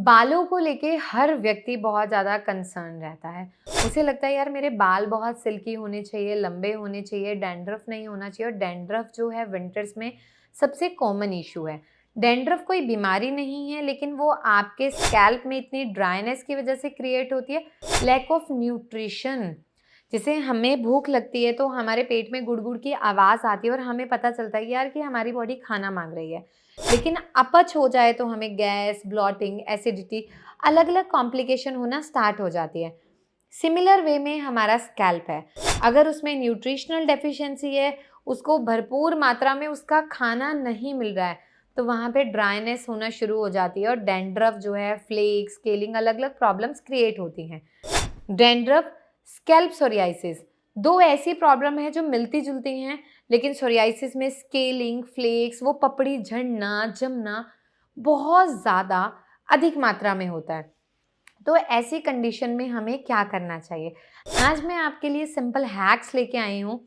बालों को लेके हर व्यक्ति बहुत ज़्यादा कंसर्न रहता है। उसे लगता है यार मेरे बाल बहुत सिल्की होने चाहिए, लंबे होने चाहिए, डैंड्रफ नहीं होना चाहिए और डैंड्रफ जो है विंटर्स में सबसे कॉमन इश्यू है। डैंड्रफ कोई बीमारी नहीं है लेकिन वो आपके स्कैल्प में इतनी ड्राइनेस की वज़ह से क्रिएट होती है, लैक ऑफ न्यूट्रिशन। जैसे हमें भूख लगती है तो हमारे पेट में गुड़-गुड़ की आवाज़ आती है और हमें पता चलता है यार कि हमारी बॉडी खाना माँग रही है। लेकिन अपच हो जाए तो हमें गैस, ब्लॉटिंग, एसिडिटी अलग-अलग कॉम्प्लिकेशन होना स्टार्ट हो जाती है। सिमिलर वे में हमारा स्कैल्प है। अगर उसमें न्यूट्रिशनल डेफिशिएंसी है, उसको भरपूर मात्रा में उसका खाना नहीं मिल रहा है, तो वहाँ पे ड्राइनेस होना शुरू हो जाती है और डैंड्रफ जो है, फ्लेक्स, स्केलिंग अलग-अलग प्रॉब्लम्स क्रिएट होती हैं। डैंड्रफ, स्कैल्प सोरियासिस 2 ऐसी प्रॉब्लम है जो मिलती-जुलती हैं, लेकिन सोरियासिस में स्केलिंग, फ्लेक्स, वो पपड़ी झड़ना, जमना बहुत ज़्यादा अधिक मात्रा में होता है। तो ऐसी कंडीशन में हमें क्या करना चाहिए? आज मैं आपके लिए सिंपल हैक्स लेके आई हूँ।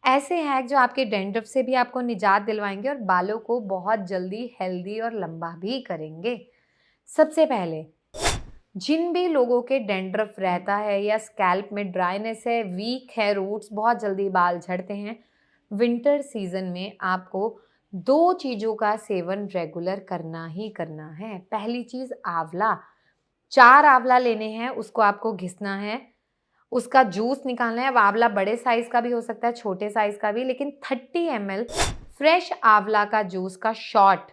ऐसे हैक जो आपके डैंड्रफ से भी आपको निजात दिलवाएँगे और बालों को बहुत जल्दी हेल्दी और लंबा भी करेंगे। सबसे पहले जिन भी लोगों के डैंड्रफ रहता है या स्कैल्प में ड्राइनेस है, वीक है रूट्स, बहुत जल्दी बाल झड़ते हैं, विंटर सीज़न में आपको 2 चीज़ों का सेवन रेगुलर करना ही करना है। पहली चीज़ आँवला, 4 आँवला लेने हैं, उसको आपको घिसना है, उसका जूस निकालना है। अब आँवला बड़े साइज़ का भी हो सकता है, छोटे साइज़ का भी, लेकिन 30 ml फ्रेश आँवला का जूस का शॉट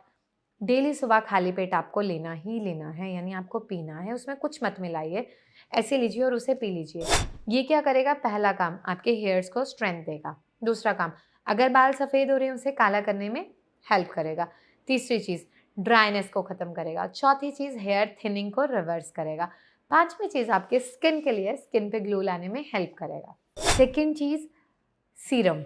डेली सुबह खाली पेट आपको लेना ही लेना है, यानी आपको पीना है, उसमें कुछ मत मिलाइए, ऐसे लीजिए और उसे पी लीजिए। ये क्या करेगा? पहला काम आपके हेयर्स को स्ट्रेंथ देगा। दूसरा काम, अगर बाल सफ़ेद हो रहे हैं उसे काला करने में हेल्प करेगा। तीसरी चीज़, ड्राइनेस को ख़त्म करेगा। चौथी चीज़, हेयर थिनिंग को रिवर्स करेगा। पाँचवीं चीज़, आपके स्किन के लिए स्किन पे ग्लो लाने में हेल्प करेगा। सेकंड चीज़, सीरम।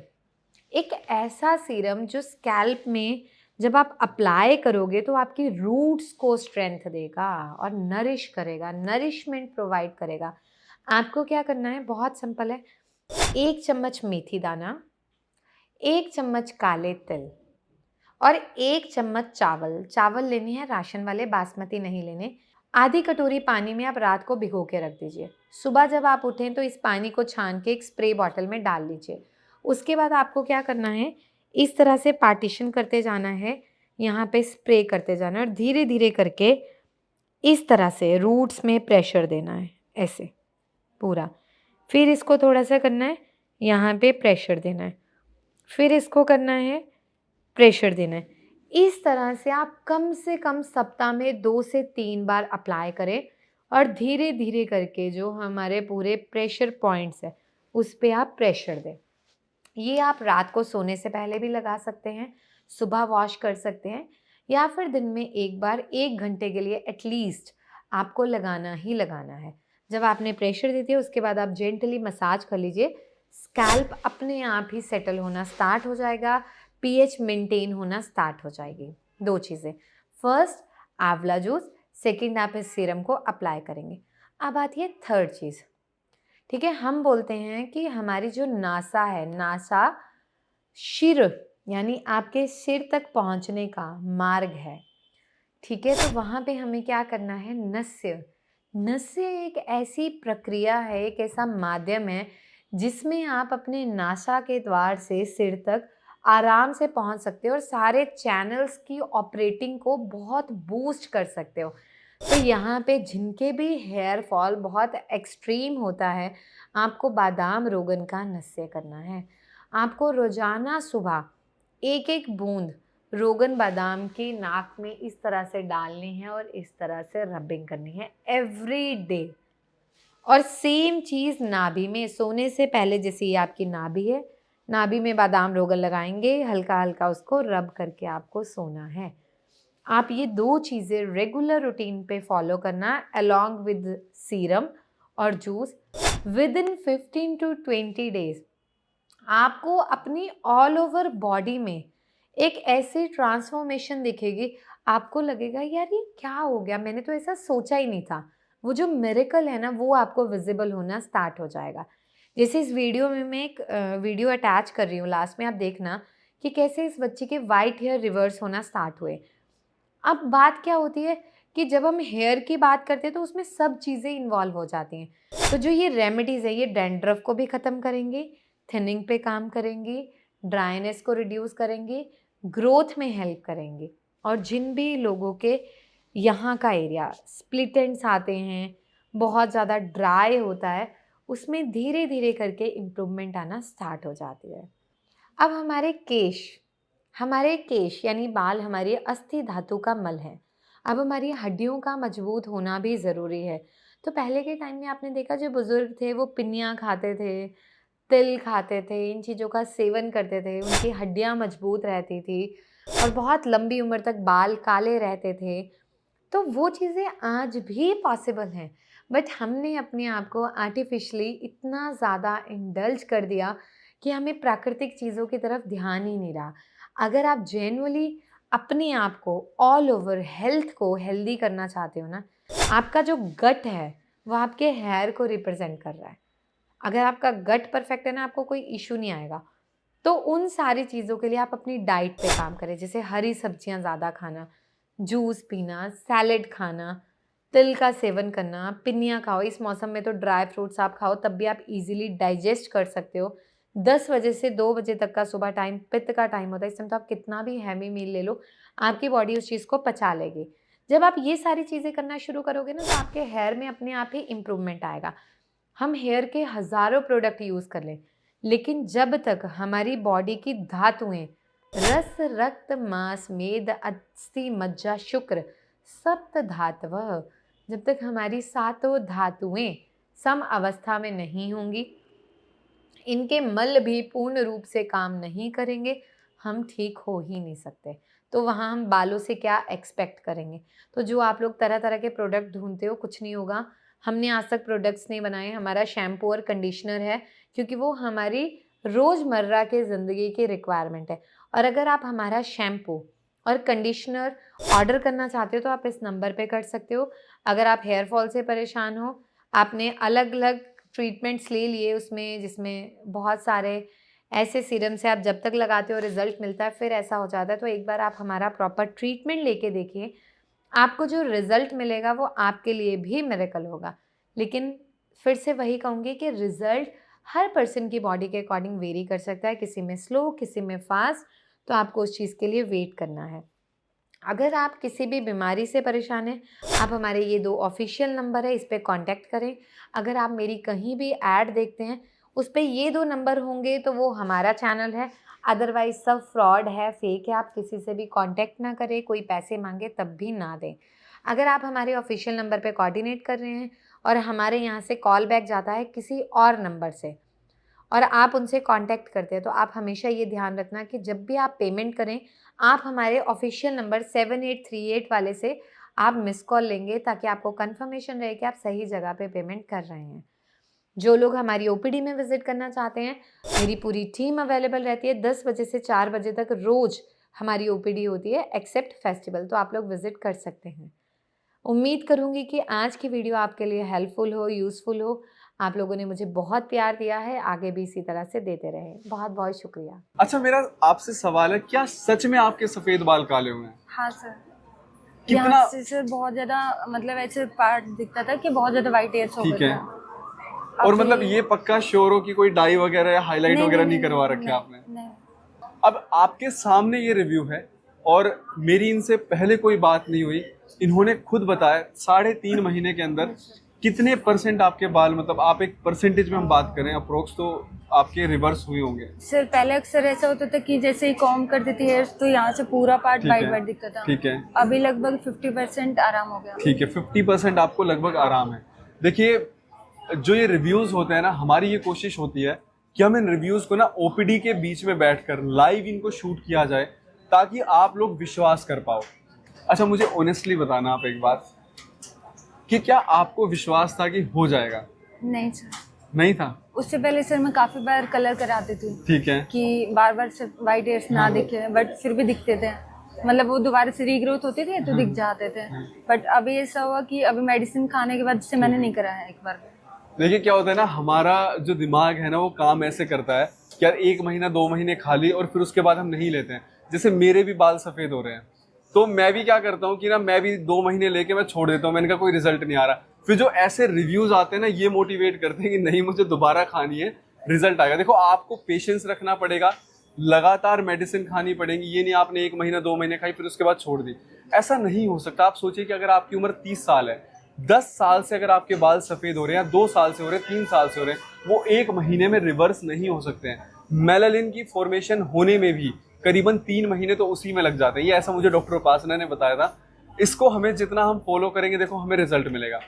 एक ऐसा सीरम जो स्कैल्प में जब आप अप्लाई करोगे तो आपकी रूट्स को स्ट्रेंथ देगा और नरिश करेगा, नरिशमेंट प्रोवाइड करेगा। आपको क्या करना है? बहुत सिंपल है। 1 चम्मच मेथी दाना, 1 चम्मच काले तिल और 1 चम्मच चावल। चावल लेने हैं राशन वाले, बासमती नहीं लेने। आधी कटोरी पानी में आप रात को भिगो के रख दीजिए। सुबह जब आप उठें तो इस पानी को छान के एक स्प्रे बॉटल में डाल लीजिए। उसके बाद आपको क्या करना है? इस तरह से पार्टीशन करते जाना है, यहाँ पे स्प्रे करते जाना है और धीरे-धीरे करके इस तरह से रूट्स में प्रेशर देना है, ऐसे पूरा। फिर इसको थोड़ा-सा करना है, यहाँ पे प्रेशर देना है। फिर इसको करना है, प्रेशर देना है। इस तरह से आप कम से कम सप्ताह में 2 से 3 बार अप्लाई करें और धीरे-धीरे करके जो हमारे पूरे प्रेशर पॉइंट्स हैं, उस पे आप प्रेशर दें। ये आप रात को सोने से पहले भी लगा सकते हैं, सुबह वॉश कर सकते हैं या फिर दिन में एक बार 1 घंटे के लिए एटलीस्ट आपको लगाना ही लगाना है। जब आपने प्रेशर दे दिया उसके बाद आप जेंटली मसाज कर लीजिए, स्कैल्प अपने आप ही सेटल होना स्टार्ट हो जाएगा, पीएच मेंटेन होना स्टार्ट हो जाएगी। 2 चीज़ें, फर्स्ट आंवला जूस, सेकंड आप इस सीरम को अप्लाई करेंगे। अब आती है थर्ड चीज़, ठीक है? हम बोलते हैं कि हमारी जो नासा है, नासा शिर यानी आपके सिर तक पहुँचने का मार्ग है, ठीक है? तो वहाँ पे हमें क्या करना है? नस्य। नस्य एक ऐसी प्रक्रिया है, एक ऐसा माध्यम है, जिसमें आप अपने नासा के द्वार से सिर तक आराम से पहुँच सकते हो और सारे चैनल्स की ऑपरेटिंग को बहुत बूस्ट कर सकते हो। तो यहाँ पे जिनके भी हेयर फॉल बहुत एक्सट्रीम होता है, आपको बादाम रोगन का नस्य करना है। आपको रोज़ाना सुबह एक-एक बूँद रोगन बादाम की नाक में इस तरह से डालनी है और इस तरह से रबिंग करनी है एवरी डे। और सेम चीज़ नाभि में, सोने से पहले जैसे ये आपकी नाभि है, नाभि में बादाम रोगन लगाएँगे, हल्का-हल्का उसको रब करके आपको सोना है। आप ये 2 चीज़ें रेगुलर रूटीन पे फॉलो करना अलोंग विद सीरम और जूस। विदिन 15 टू 20 डेज़ आपको अपनी ऑल ओवर बॉडी में एक ऐसी ट्रांसफॉर्मेशन दिखेगी, आपको लगेगा यार ये क्या हो गया? मैंने तो ऐसा सोचा ही नहीं था। वो जो मिरेकल है ना, वो आपको विज़िबल होना स्टार्ट हो जाएगा। जैसे इस वीडियो में मैं एक वीडियो अटैच कर रही हूँ, लास्ट में आप देखना कि कैसे इस बच्ची के व्हाइट हेयर रिवर्स होना स्टार्ट हुए। अब बात क्या होती है कि जब हम हेयर की बात करते हैं तो उसमें सब चीज़ें इन्वॉल्व हो जाती हैं। तो जो ये रेमेडीज़ है ये डैंड्रफ को भी ख़त्म करेंगी, थिनिंग पे काम करेंगी, ड्राइनेस को रिड्यूस करेंगी, ग्रोथ में हेल्प करेंगी। और जिन भी लोगों के यहाँ का एरिया स्प्लिट एंड्स आते हैं, बहुत ज़्यादा ड्राई होता है, उसमें धीरे धीरे करके इम्प्रूवमेंट आना स्टार्ट हो जाती है। अब हमारे केश यानी बाल हमारी अस्थि धातु का मल है। अब हमारी हड्डियों का मजबूत होना भी ज़रूरी है। तो पहले के टाइम में आपने देखा जो बुज़ुर्ग थे वो पिन्नियाँ खाते थे, तिल खाते थे, इन चीज़ों का सेवन करते थे, उनकी हड्डियाँ मजबूत रहती थी और बहुत लंबी उम्र तक बाल काले रहते थे। तो वो चीज़ें आज भी पॉसिबल हैं, बट हमने अपने आप को आर्टिफ़िशियली इतना ज़्यादा इंडल्ज कर दिया कि हमें प्राकृतिक चीज़ों की तरफ ध्यान ही नहीं रहा। अगर आप जेन्युइनली अपने आप को ऑल ओवर हेल्थ को हेल्दी करना चाहते हो ना, आपका जो गट है, वो आपके हेयर को रिप्रेज़ेंट कर रहा है। अगर आपका गट परफेक्ट है ना, आपको कोई इश्यू नहीं आएगा। तो उन सारी चीज़ों के लिए आप अपनी डाइट पे काम करें, जैसे हरी सब्जियाँ ज़्यादा खाना, जूस पीना, सैलेड खाना, तिल का सेवन करना, पिन्नियाँ खाओ। इस मौसम में तो ड्राई फ्रूट्स आप खाओ, तब भी आप इज़िली डाइजेस्ट कर सकते हो। 10 बजे से 2 बजे तक का सुबह टाइम पित्त का टाइम होता है, इस टाइम तो आप कितना भी हैवी मील ले लो, आपकी बॉडी उस चीज़ को पचा लेगी। जब आप ये सारी चीज़ें करना शुरू करोगे ना, तो आपके हेयर में अपने आप ही इम्प्रूवमेंट आएगा। हम हेयर के हज़ारों प्रोडक्ट यूज़ कर लें, लेकिन जब तक हमारी बॉडी की धातुएँ रस, रक्त, मांस, मेद, अस्थि, मज्जा, शुक्र, सप्त धातवः, जब तक हमारी सातों धातुएँ सम अवस्था में नहीं होंगी, इनके मल भी पूर्ण रूप से काम नहीं करेंगे, हम ठीक हो ही नहीं सकते। तो वहाँ हम बालों से क्या एक्सपेक्ट करेंगे? तो जो आप लोग तरह-तरह के प्रोडक्ट ढूँढते हो, कुछ नहीं होगा। हमने आज तक प्रोडक्ट्स नहीं बनाए, हमारा शैम्पू और कंडीशनर है, क्योंकि वो हमारी रोज़मर्रा के ज़िंदगी की रिक्वायरमेंट है। और अगर आप हमारा शैम्पू और कंडीशनर ऑर्डर करना चाहते हो, तो आप इस नंबर पे कर सकते हो। अगर आप हेयर फॉल से परेशान हो, आपने अलग-अलग ट्रीटमेंट्स ले लिए उसमें, जिसमें बहुत सारे ऐसे सीरम से आप जब तक लगाते हो रिज़ल्ट मिलता है, फिर ऐसा हो जाता है, तो एक बार आप हमारा प्रॉपर ट्रीटमेंट लेके देखिए। आपको जो रिज़ल्ट मिलेगा वो आपके लिए भी मिरेकल होगा। लेकिन फिर से वही कहूँगी कि रिज़ल्ट हर पर्सन की बॉडी के अकॉर्डिंग वेरी कर सकता है, किसी में स्लो, किसी में फ़ास्ट, तो आपको उस चीज़ के लिए वेट करना है। अगर आप किसी भी बीमारी से परेशान हैं, आप हमारे ये 2 ऑफ़िशियल नंबर है, इस पे कॉन्टैक्ट करें। अगर आप मेरी कहीं भी ऐड देखते हैं, उस पे ये 2 नंबर होंगे तो वो हमारा चैनल है, अदरवाइज़ सब फ्रॉड है, फ़ेक है। आप किसी से भी कॉन्टैक्ट ना करें, कोई पैसे माँगे तब भी ना दें। अगर आप हमारे ऑफ़िशियल नंबर पे कोऑर्डिनेट कर रहे हैं और हमारे यहाँ से कॉल बैक जाता है किसी और नंबर से और आप उनसे कांटेक्ट करते हैं, तो आप हमेशा ये ध्यान रखना कि जब भी आप पेमेंट करें, आप हमारे ऑफ़िशियल नंबर 7838 वाले से आप मिस्ड कॉल लेंगे, ताकि आपको कन्फर्मेशन रहे कि आप सही जगह पे पेमेंट कर रहे हैं। जो लोग हमारी ओपीडी में विज़िट करना चाहते हैं, मेरी पूरी टीम अवेलेबल रहती है। 10 बजे से 4 बजे तक रोज़ हमारी ओपीडी होती है, एक्सेप्ट फेस्टिवल, तो आप लोग विज़िट कर सकते हैं। उम्मीद करूँगी कि आज की वीडियो आपके लिए हेल्पफुल हो, यूज़फुल हो। आप लोगों ने मुझे बहुत प्यार दिया है, आगे भी इसी तरह से देते रहें। बहुत-बहुत शुक्रिया। अच्छा, मेरा आपसे सवाल है, क्या सच में आपके सफेद बाल काले हुए हैं? हाँ सर। कितना? यहाँ से सर बहुत ज्यादा मतलब ऐसे पार्ट दिखता था कि बहुत ज्यादा व्हाइट हेयर्स हो ठीक गए है। थे। और अभी- मतलब ये पक्का श्योर हो कि कोई डाई वगैरह या हाईलाइट वगैरह नहीं करवा रखे आपने? नहीं। अब आपके सामने ये रिव्यू है और मेरी इनसे पहले कोई बात नहीं हुई। इन्होंने खुद बताया 3.5 महीने के अंदर कितने % आपके बाल, मतलब आप एक परसेंटेज में हम बात करें अप्रोक्स, तो आपके रिवर्स हुए होंगे। सर पहले अक्सर ऐसा होता था कि जैसे ही कॉम कर देती हेयर्स तो यहाँ से पूरा पार्ट ठीक व्हाइट है, व्हाइट दिखता था। ठीक है। अभी लगभग 50% आराम हो गया। ठीक है, 50% आपको लगभग आराम है। देखिए, जो ये रिव्यूज होते हैं ना, हमारी ये कोशिश होती है कि हम इन रिव्यूज को ना ओपीडी के बीच में बैठकर लाइव इनको शूट किया जाए, ताकि आप लोग विश्वास कर पाओ। अच्छा, मुझे ऑनेस्टली बताना आप एक बात, कि क्या आपको विश्वास था कि हो जाएगा? नहीं सर, नहीं था? उससे पहले सर मैं काफी बार कलर कराती थी ठीक है। कि बार बार सिर्फ व्हाइट हेयर्स ना दिखे, बट फिर भी दिखते थे। मतलब वो दोबारा से रीग्रोथ होती थी तो दिख जाते थे। बट अभी ऐसा हुआ कि अभी मेडिसिन खाने के बाद से मैंने नहीं कराया एक बार। देखिए, क्या होता है ना, हमारा जो दिमाग है ना, वो काम ऐसे करता है कि यार 1 महीना 2 महीने खा ली और फिर उसके बाद हम नहीं लेते हैं। जैसे मेरे भी बाल सफ़ेद हो रहे हैं, तो मैं भी क्या करता हूँ कि ना मैं भी 2 महीने लेके मैं छोड़ देता हूँ, मैंने कहा कोई रिजल्ट नहीं आ रहा। फिर जो ऐसे रिव्यूज आते हैं ना, ये मोटिवेट करते हैं कि नहीं मुझे दोबारा खानी है, रिजल्ट आएगा। देखो आपको पेशेंस रखना पड़ेगा, लगातार मेडिसिन खानी पड़ेगी। ये नहीं आपने 1 महीना 2 महीने खाई फिर उसके बाद छोड़ दी, ऐसा नहीं हो सकता। आप सोचिए कि अगर आपकी उम्र 30 साल है, 10 साल से अगर आपके बाल सफेद हो रहे हैं, 2 साल से हो रहे हैं, 3 साल से हो रहे हैं, वो 1 महीने में रिवर्स नहीं हो सकते हैं। मेलानिन की फॉर्मेशन होने में भी करीबन 3 महीने तो उसी में लग जाते हैं। ये ऐसा मुझे डॉक्टर उपासना ने बताया था। इसको हमें जितना हम फॉलो करेंगे देखो हमें रिजल्ट मिलेगा।